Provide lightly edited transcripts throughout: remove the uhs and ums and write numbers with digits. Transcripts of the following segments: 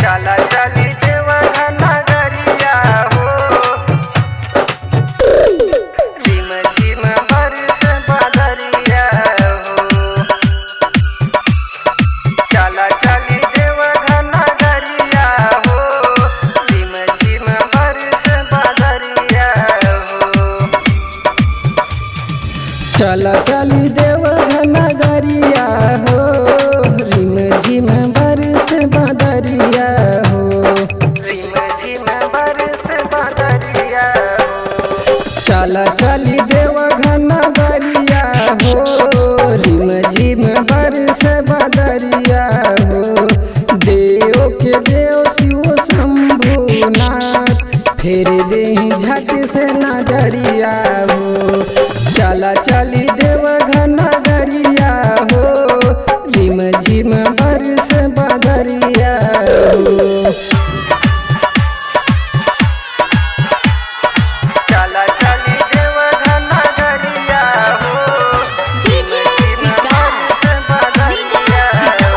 चला चली देवघर नगरिया हो। झिम झिम बरस बदरिया हो। चला चली देवघर नगरिया हो। झिम झिम बरस बदरिया हो। चला चली देवघर नगरिया हो। रिम झिम बरस बदरिया हो। झिम झिम बरस बदरिया हो। चला चली देवघर नगरिया हो। रिम झिम बरस बदरिया हो। देव के देव शिव शंभुनाथ फेर देहि झट से नजरिया हो। चला चली देवघर नगरिया हो। रिम झिम बरस बदरिया हो। चला चली देवघर नगरिया हो। डीजे विकास बदरिया हो।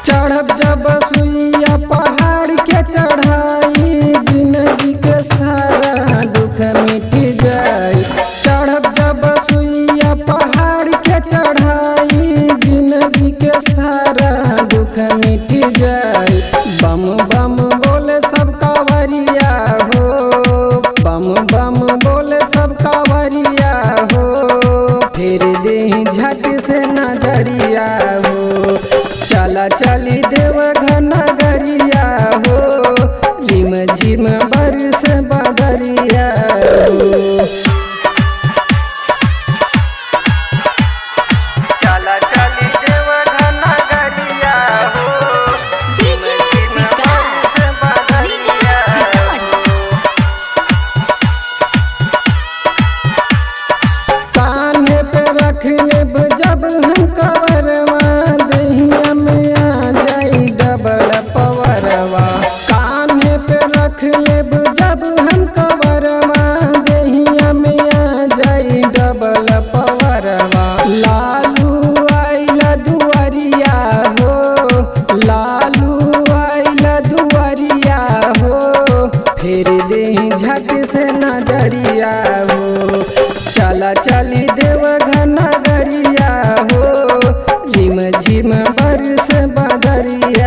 चढ़ब जब सुइया पहाड़ के चढ़ाई जिंदगी के सारा दुख मिट जाई। चढ़ब जब सुइया पहाड़ के चढ़ाई जिंदगी के सारा दुख मिट जाई। बम बम बोले सब कांवरिया हो। बम बम बोले सब कांवरिया हो। फेर देहि झट से नजरिया हो। चला चली देवघर नगरिया हो। रिम झिम बरस बदरिया हो। चला चली देवघर नगरिया हो। डीजे विकास बदरिया हो। कान्हे पे रख लेब जब हम कवरवा दहिया में आ जाई डबल पवरवा। कान्हे पे रख लेब जब हम कवरवा दहिया में आ जाई डबल पवरवा। लालू आइला दुआरिया हो। लालू आइला दुआरिया हो। फेर देहि झट से नजरिया हो। चला चली देवघर नगरिया हो। रिम झिम बरस बदरिया